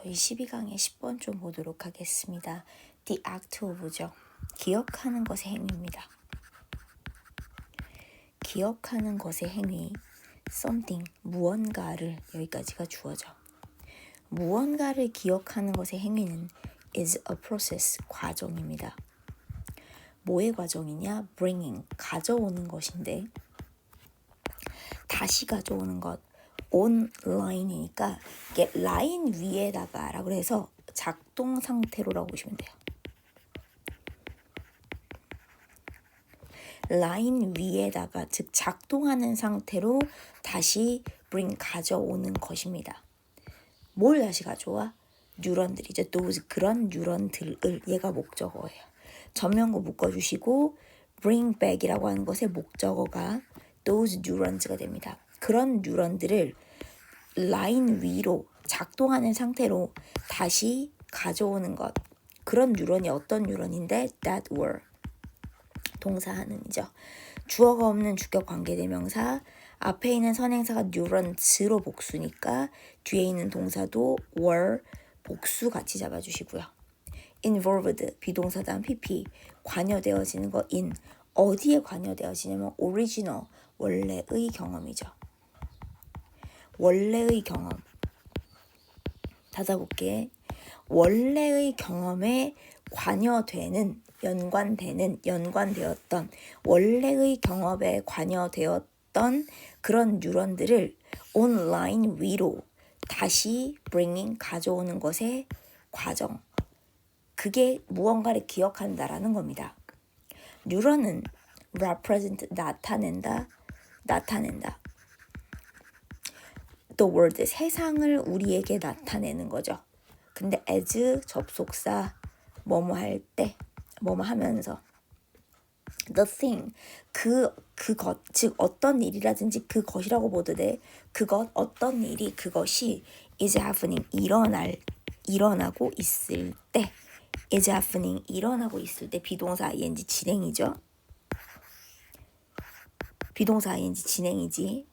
저희 12강의 10번 좀 보도록 하겠습니다. The act of죠. 기억하는 것의 행위입니다. 기억하는 것의 행위, something, 무언가를, 여기까지가 주어져. 무언가를 기억하는 것의 행위는 is a process, 과정입니다. 뭐의 과정이냐? bringing, 가져오는 것인데 다시 가져오는 것, 온라인이니까 이게 라인 위에다가 라고 해서 작동 상태로라고 보시면 돼요. 라인 위에다가, 즉 작동하는 상태로 다시 bring, 가져오는 것입니다. 뭘 다시 가져와? 뉴런들이죠. those, 그런 뉴런들을, 얘가 목적어예요. 전면구 묶어주시고 bring back이라고 하는 것의 목적어가 those neurons가 됩니다. 그런 뉴런들을 라인 위로 작동하는 상태로 다시 가져오는 것. 그런 뉴런이 어떤 뉴런인데 that were, 동사하는이죠. 주어가 없는 주격 관계대명사, 앞에 있는 선행사가 뉴런스로 복수니까 뒤에 있는 동사도 were, 복수 같이 잡아주시고요. involved, 비동사 다음 pp, 관여되어지는 거 in, 어디에 관여되어지냐면 original, 원래의 경험이죠. 원래의 경험. 닫아볼게. 원래의 경험에 관여되는, 연관되었던, 원래의 경험에 관여되었던 그런 뉴런들을 온라인 위로 다시 bringing, 가져오는 것의 과정. 그게 무언가를 기억한다라는 겁니다. 뉴런은 represent, 나타낸다. The world, 세상을 우리에게 나타내는 거죠. 근데 as 접속사, 뭐뭐 할 때, 뭐뭐 하면서 the thing, 그것, 즉 어떤 일이라든지 그것이라고 보도 돼. 그것, 어떤 일이, 그것이 is happening, 일어나고 있을 때, is happening, 일어나고 있을 때, 비동사 ing 진행이죠. 비동사 ing 진행이지.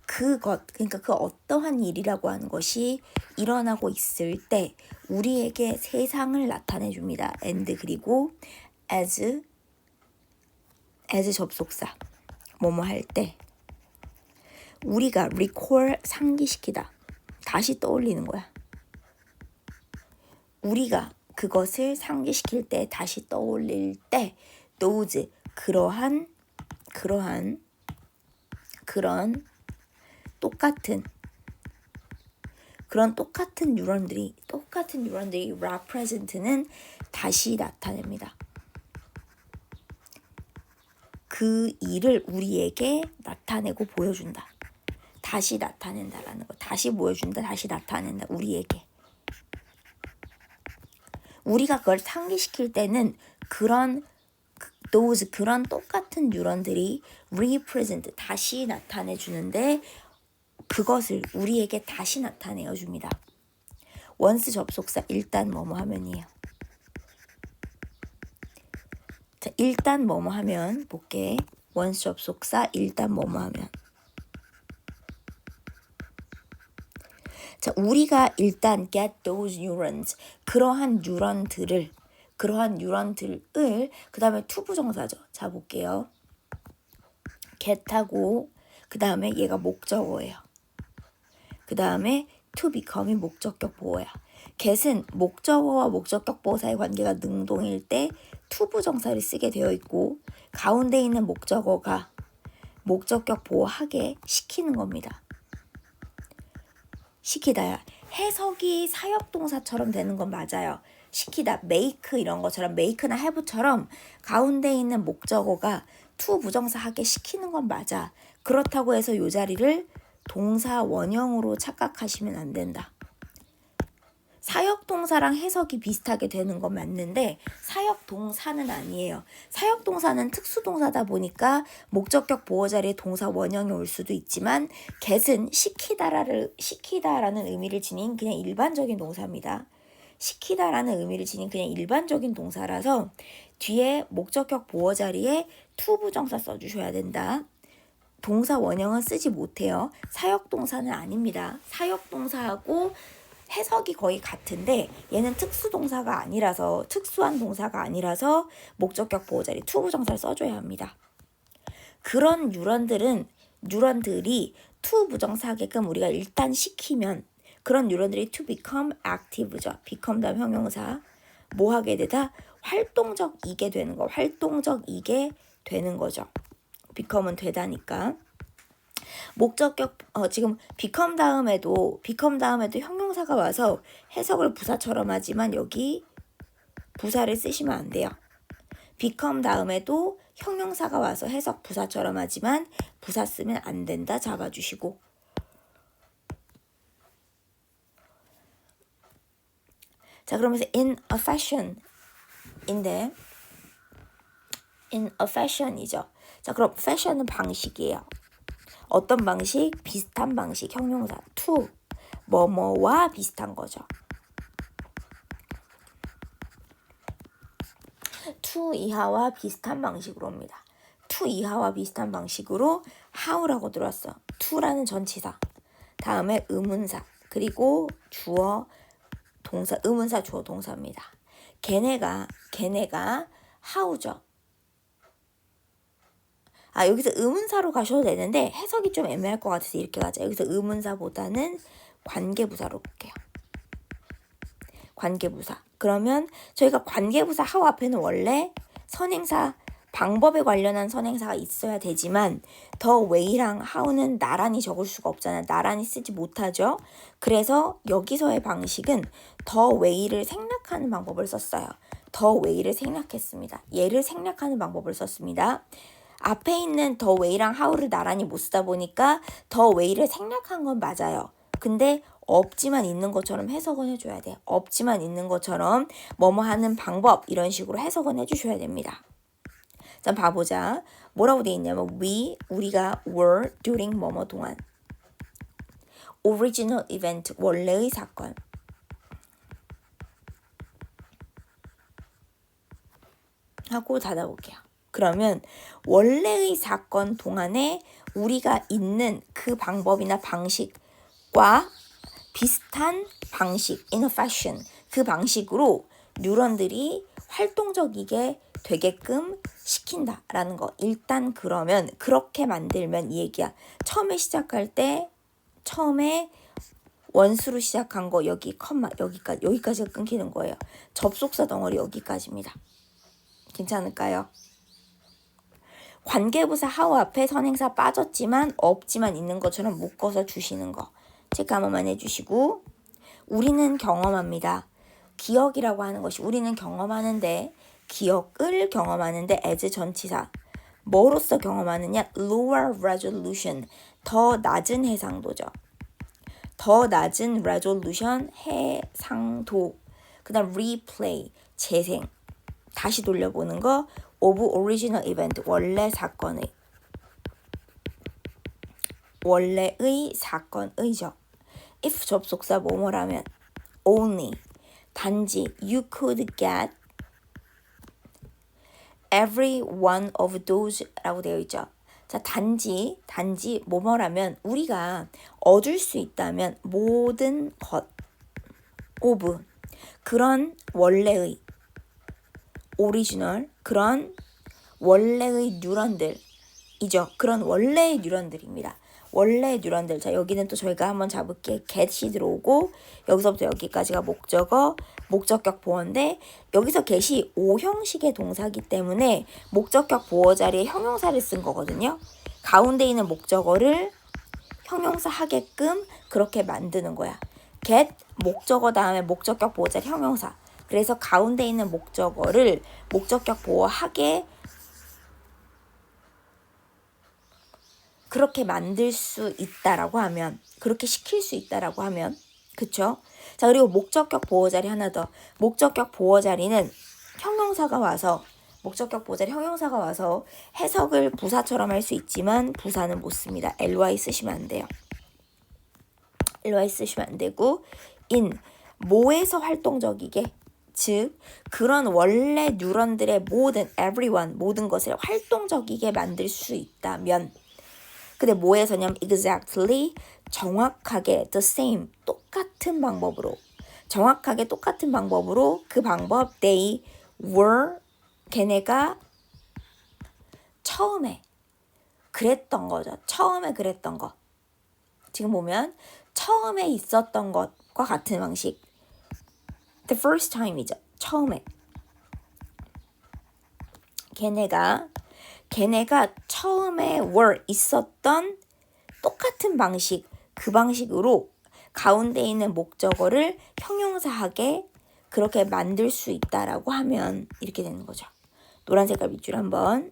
그것, 그러니까 그 어떠한 일이라고 하는 것이 일어나고 있을 때 우리에게 세상을 나타내 줍니다. and, 그리고 as 접속사, 뭐뭐 할 때 우리가 recall, 상기시키다, 다시 떠올리는 거야. 우리가 그것을 상기시킬 때, 다시 떠올릴 때 those, 그런 똑같은 뉴런들이 represent는 다시 나타냅니다. 그 일을 우리에게 나타내고 보여준다. 다시 나타낸다라는 거. 다시 보여준다, 다시 나타낸다, 우리에게. 우리가 그걸 상기시킬 때는 그런 똑같은 뉴런들이 represent, 다시 나타내 주는데 그것을 우리에게 다시 나타내어 줍니다. once 접속사, 일단 뭐뭐 하면이에요. 자, 일단 뭐뭐 하면 볼게. once 접속사, 일단 뭐뭐 하면. 자, 우리가 일단 get those neurons, 그러한 뉴런들을 그 다음에 투부정사죠. 자, 볼게요. get하고 그 다음에 얘가 목적어예요. 그 다음에 to become이 목적격 보호야. get은 목적어와 목적격 보호 사이의 관계가 능동일 때 투부정사를 쓰게 되어 있고, 가운데 있는 목적어가 목적격 보호하게 시키는 겁니다. 시키다야. 해석이 사역동사처럼 되는 건 맞아요. 시키다, make 이런 것처럼, make나 have처럼 가운데 있는 목적어가 to 부정사 하게 시키는 건 맞아. 그렇다고 해서 이 자리를 동사 원형으로 착각하시면 안 된다. 사역동사랑 해석이 비슷하게 되는 건 맞는데 사역동사는 아니에요. 사역동사는 특수동사다 보니까 목적격 보호 자리에 동사 원형이 올 수도 있지만 get은 시키다라는 의미를 지닌 그냥 일반적인 동사입니다. 시키다라는 의미를 지닌 그냥 일반적인 동사라서 뒤에 목적격 보호 자리에 to 부정사 써주셔야 된다. 동사 원형은 쓰지 못해요. 사역동사는 아닙니다. 사역동사하고 해석이 거의 같은데 얘는 특수동사가 아니라서 특수한 동사가 아니라서 목적격 보호자리 to 부정사를 써줘야 합니다. 그런 뉴런들이 to 부정사 하게끔 우리가 일단 시키면 그런 뉴런들이 to become active죠. become 다음 형용사 뭐 하게 되다? 활동적이게 되는 거. 활동적이게 되는 거죠. become은 되다니까. 목적격 지금 become 다음에도 형용사가 와서 해석을 부사처럼 하지만 여기 부사를 쓰시면 안 돼요. become 다음에도 형용사가 와서 해석 부사처럼 하지만 부사 쓰면 안 된다. 잡아주시고. 자, 그러면서 in a fashion인데 in a fashion이죠. 자, 그럼 fashion은 방식이에요. 어떤 방식? 비슷한 방식. 형용사 to 뭐뭐와 비슷한 거죠. to 이하와 비슷한 방식으로 옵니다. to 이하와 비슷한 방식으로 how라고 들어왔어. to라는 전치사. 다음에 의문사. 그리고 주어 동사. 의문사 주어 동사입니다. 걔네가 how죠. 여기서 의문사로 가셔도 되는데 해석이 좀 애매할 것 같아서 이렇게 가자. 여기서 의문사보다는 관계부사로 볼게요. 관계부사. 그러면 저희가 관계부사 how 앞에는 원래 선행사 방법에 관련한 선행사가 있어야 되지만 the way랑 how는 나란히 적을 수가 없잖아요. 나란히 쓰지 못하죠. 그래서 여기서의 방식은 the way를 생략하는 방법을 썼어요. the way를 생략했습니다. 얘를 생략하는 방법을 썼습니다. 앞에 있는 the way랑 how를 나란히 못 쓰다 보니까 the way를 생략한 건 맞아요. 근데 없지만 있는 것처럼 해석은 해줘야 돼요. 없지만 있는 것처럼 뭐뭐 하는 방법 이런 식으로 해석은 해주셔야 됩니다. 자, 봐보자. 뭐라고 돼 있냐면 우리가 were during 뭐뭐 동안 original event 원래의 사건 하고 닫아볼게요. 그러면 원래의 사건 동안에 우리가 있는 그 방법이나 방식과 비슷한 방식, in a fashion, 그 방식으로 뉴런들이 활동적이게 되게끔 시킨다라는 거. 일단 그러면 그렇게 만들면 이 얘기야. 처음에 시작할 때 처음에 원수로 시작한 거 여기 컴마 여기까지가 끊기는 거예요. 접속사 덩어리 여기까지입니다. 괜찮을까요? 관계부사 how 앞에 선행사 빠졌지만 없지만 있는 것처럼 묶어서 주시는 거. 체크 한 번만 해주시고 우리는 경험합니다. 기억이라고 하는 것이 우리는 경험하는데 기억을 경험하는데 as 전치사 뭐로서 경험하느냐? lower resolution 더 낮은 해상도죠. 더 낮은 resolution 해상도 그 다음 replay 재생 다시 돌려보는 거 of original event 원래의 사건의죠. if 접속사 뭐뭐라면 only 단지 you could get every one of those 라고 되어 있죠. 자, 단지 뭐뭐라면 우리가 얻을 수 있다면 모든 것 of 그런 원래의 오리지널 그런 원래의 뉴런들이죠. 그런 원래의 뉴런들입니다. 원래 뉴런들. 자, 여기는 또 저희가 한번 잡을게. get이 들어오고 여기서부터 여기까지가 목적격 보어인데 여기서 get이 오형식의 동사기 때문에 목적격 보어 자리에 형용사를 쓴 거거든요. 가운데 있는 목적어를 형용사 하게끔 그렇게 만드는 거야. get 목적어 다음에 목적격 보어 자리 형용사. 그래서 가운데 있는 목적어를 목적격 보어하게 그렇게 만들 수 있다라고 하면 그렇게 시킬 수 있다라고 하면 그쵸? 자, 그리고 목적격 보어 자리 하나 더. 목적격 보어 자리는 형용사가 와서 해석을 부사처럼 할 수 있지만 부사는 못 씁니다. ly 쓰시면 안 돼요. ly 쓰시면 안 되고 in 뭐에서 활동적이게 즉 그런 원래 뉴런들의 everyone 모든 것을 활동적이게 만들 수 있다면 근데 뭐에서냐면 exactly 정확하게 the same 똑같은 방법으로 정확하게 똑같은 방법으로 그 방법 they were 걔네가 처음에 그랬던 거죠. 처음에 그랬던 것. 지금 보면 처음에 있었던 것과 같은 방식. The first time이죠. 처음에. 걔네가 처음에 were 있었던 똑같은 방식, 그 방식으로 가운데 있는 목적어를 형용사하게 그렇게 만들 수 있다라고 하면 이렇게 되는 거죠. 노란 색깔 밑줄 한번.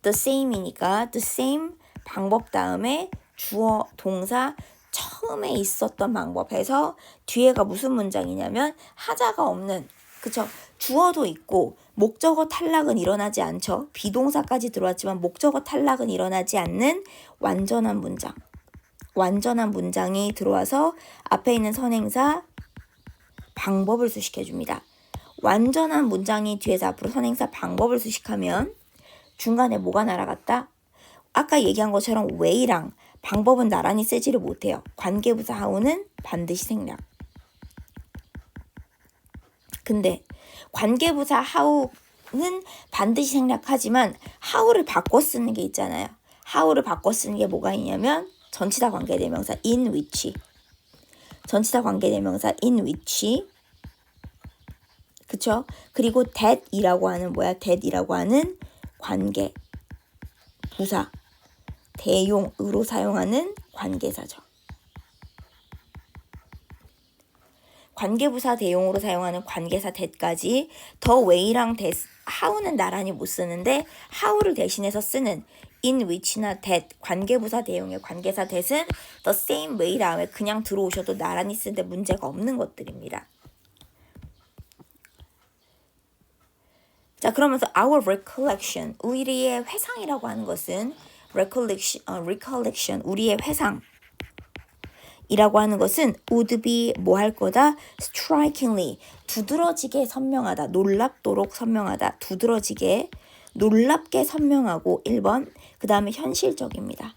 The same이니까 the same 방법 다음에 주어, 동사 처음에 있었던 방법에서 뒤에가 무슨 문장이냐면 하자가 없는, 그쵸? 주어도 있고 목적어 탈락은 일어나지 않죠. 비동사까지 들어왔지만 목적어 탈락은 일어나지 않는 완전한 문장. 완전한 문장이 들어와서 앞에 있는 선행사 방법을 수식해줍니다. 완전한 문장이 뒤에서 앞으로 선행사 방법을 수식하면 중간에 뭐가 날아갔다? 아까 얘기한 것처럼 way랑 방법은 나란히 쓰지를 못해요. 관계부사 how는 반드시 생략. 근데 관계부사 how는 반드시 생략하지만 how를 바꿔 쓰는 게 있잖아요. how를 바꿔 쓰는 게 뭐가 있냐면 전치사 관계대명사 in which. 전치사 관계대명사 in which. 그쵸? 그리고 that이라고 하는 뭐야? that이라고 하는 관계, 부사, 대용으로 사용하는 관계사죠. 관계부사 대용으로 사용하는 관계사 that까지 더 way랑 how는 나란히 못 쓰는데 how를 대신해서 쓰는 in which나 that 관계부사 대용의 관계사 that은 the same way 다음에 그냥 들어오셔도 나란히 쓰는데 문제가 없는 것들입니다. 자, 그러면서 our recollection, 우리의 회상이라고 하는 것은 recollection, 우리의 회상 이라고 하는 것은 would be 뭐 할 거다? strikingly, 두드러지게 선명하다, 놀랍도록 선명하다, 두드러지게, 놀랍게 선명하고 1번, 그 다음에 현실적입니다.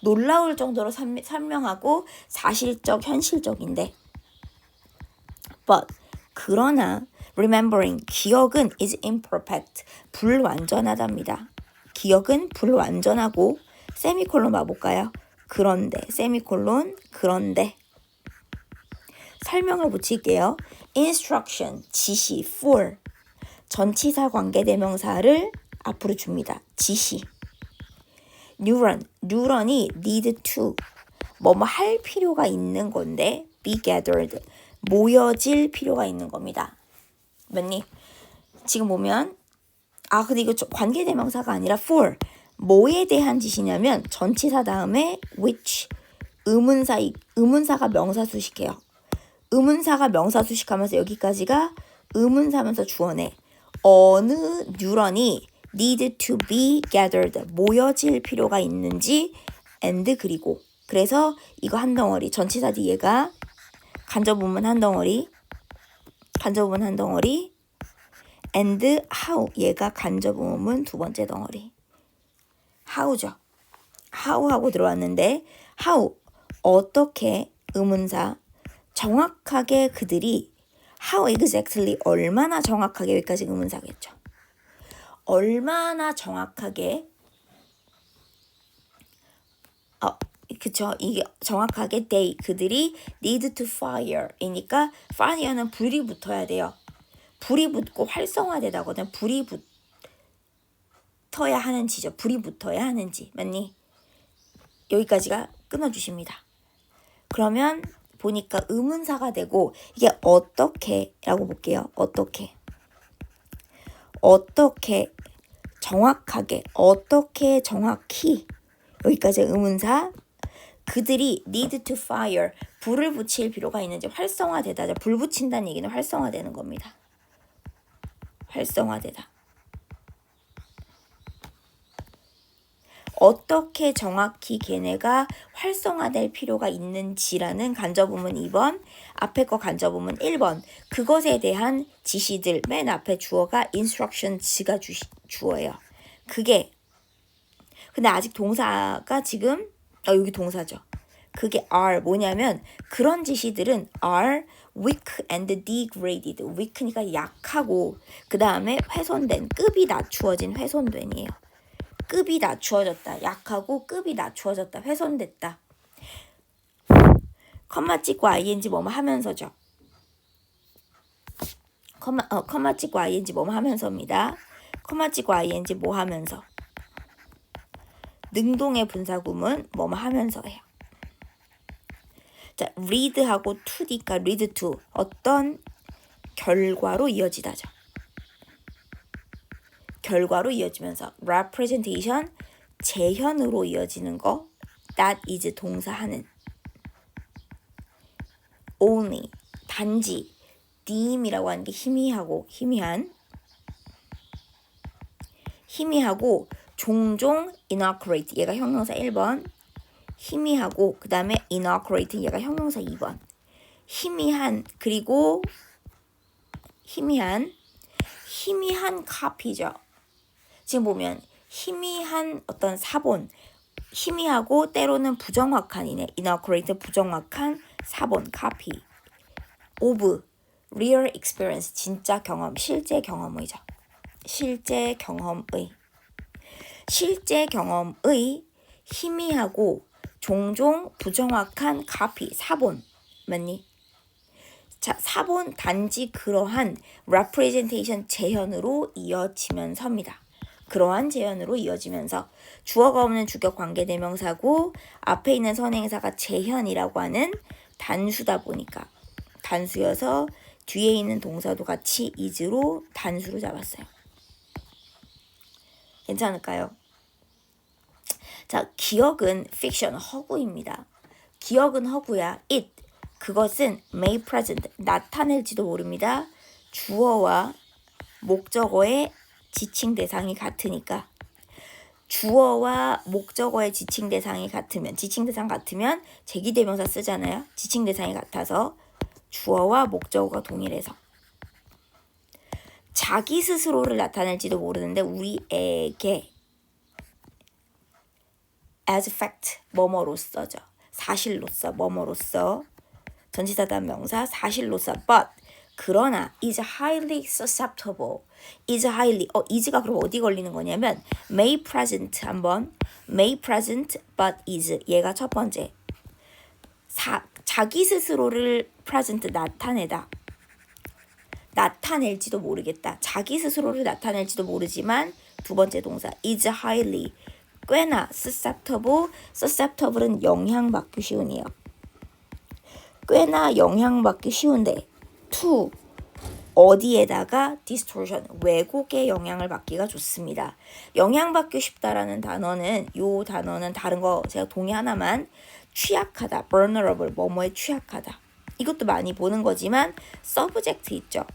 놀라울 정도로 설명하고 사실적, 현실적인데 but, 그러나 remembering, 기억은 is imperfect, 불완전하답니다. 기억은 불완전하고 세미콜론 봐볼까요? 그런데, 세미콜론, 그런데. 설명을 붙일게요. instruction, 지시, for. 전치사 관계대명사를 앞으로 줍니다. 지시. 뉴런이 need to. 뭐뭐 할 필요가 있는 건데, be gathered. 모여질 필요가 있는 겁니다. 맞니? 지금 보면, 근데 이거 관계대명사가 아니라 for. 뭐에 대한 지시냐면 전치사 다음에 which, 의문사가 명사 수식해요. 의문사가 명사 수식하면서 여기까지가 의문사면서 주어네. 어느 뉴런이 need to be gathered, 모여질 필요가 있는지 and 그리고. 그래서 이거 한 덩어리, 전치사 뒤에가 간접부문 한 덩어리 and how, 얘가 간접부문 두 번째 덩어리. how죠. how 하고 들어왔는데 how, 어떻게, 의문사, 정확하게 그들이 how exactly, 얼마나 정확하게, 여기까지 의문사겠죠. 얼마나 정확하게, 그쵸, 이게 정확하게 they, 그들이 need to fire 이니까 fire는 불이 붙어야 돼요. 불이 붙고 활성화되다거든. 불이 붙어야 하는지죠. 불이 붙어야 하는지. 맞니? 여기까지가 끊어주십니다. 그러면 보니까 의문사가 되고 이게 어떻게 라고 볼게요. 어떻게 정확하게, 어떻게 정확히, 여기까지 의문사. 그들이 need to fire, 불을 붙일 필요가 있는지, 활성화되다. 불 붙인다는 얘기는 활성화되는 겁니다. 활성화되다. 어떻게 정확히 걔네가 활성화될 필요가 있는지라는 간접부문 2번, 앞에 거 간접부문 1번, 그것에 대한 지시들, 맨 앞에 주어가 instructions가 주어예요. 그게 근데 아직 동사가 지금 여기 동사죠. 그게 are 뭐냐면 그런 지시들은 are weak and degraded. weak니까 약하고 그 다음에 훼손된, 급이 낮추어진 훼손된이에요. 급이 낮추어졌다. 약하고 급이 낮추어졌다. 훼손됐다. 컴마 찍고 ing 뭐뭐 하면서죠. 컴마 찍고 ing 뭐뭐 하면서입니다. 컴마 찍고 ing 뭐 하면서. 능동의 분사구문 뭐뭐 하면서예요. 자, read하고 to니까 lead to 어떤 결과로 이어지다죠. 결과로 이어지면서 representation 재현으로 이어지는 거 that is 동사하는 only 단지 deem이라고 하는 게 희미하고 종종 inaccurate 얘가 형용사 1번 희미하고 그 다음에 inaccurate 얘가 형용사 2번 희미한 그리고 희미한 카피죠. 지금 보면 희미한 어떤 사본 희미하고 때로는 부정확한이네. inaccurate 부정확한 사본 카피 of real experience 진짜 경험 실제 경험의죠. 실제 경험의 희미하고 종종 부정확한 카피 사본 맞니? 자, 사본 단지 그러한 representation 재현으로 이어지면서입니다. 그러한 재현으로 이어지면서 주어가 없는 주격 관계대명사고 앞에 있는 선행사가 재현이라고 하는 단수다 보니까 단수여서 뒤에 있는 동사도 같이 is로 단수로 잡았어요. 괜찮을까요? 자, 기억은 fiction 허구입니다. 기억은 허구야. it 그것은 may present 나타낼지도 모릅니다. 주어와 목적어의 지칭 대상이 같으니까 주어와 목적어의 지칭 대상 같으면 제기대명사 쓰잖아요. 지칭 대상이 같아서 주어와 목적어가 동일해서 자기 스스로를 나타낼지도 모르는데 우리에게 as fact 뭐뭐로서죠. 사실로서 뭐뭐로서 전치사 다음 명사 사실로서 but 그러나 is highly susceptible is가 그럼 어디 걸리는 거냐면 may present 한번 may present but is 얘가 첫 번째 자기 스스로를 present 나타낼지도 모르겠다. 자기 스스로를 나타낼지도 모르지만 두 번째 동사 is highly 꽤나 susceptible은 영향받기 쉬운이에요. 꽤나 영향받기 쉬운데 to 어디에다가 distortion 왜곡의 영향을 받기가 좋습니다. 영향받기 쉽다라는 단어는 요 단어는 다른 거 제가 동의 하나만 취약하다 vulnerable 뭐뭐에 취약하다 이것도 많이 보는 거지만 subject 있죠.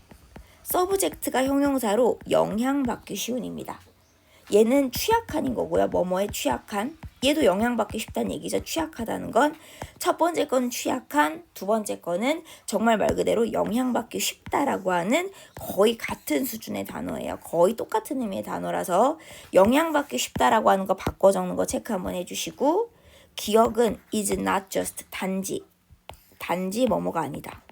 subject가 형용사로 영향받기 쉬운입니다. 얘는 취약한인 거고요. 뭐뭐에 취약한 얘도 영향받기 쉽다는 얘기죠. 취약하다는 건 첫 번째 거는 취약한, 두 번째 거는 정말 말 그대로 영향받기 쉽다라고 하는 거의 같은 수준의 단어예요. 거의 똑같은 의미의 단어라서 영향받기 쉽다라고 하는 거 바꿔 적는 거 체크 한번 해주시고 기억은 is not just 단지 뭐뭐가 아니다.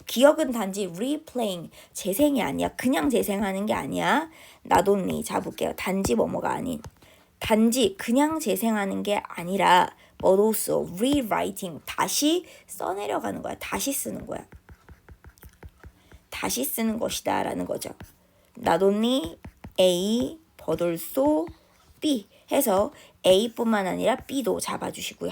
기억은 단지 replaying 재생이 아니야. 그냥 재생하는 게 아니야. not only 잡을게요. 단지 뭐뭐가 아닌 단지 그냥 재생하는 게 아니라 but also rewriting 다시 써내려가는 거야. 다시 쓰는 거야. 다시 쓰는 것이다 라는 거죠. not only A but also B 해서 A뿐만 아니라 B도 잡아주시고요.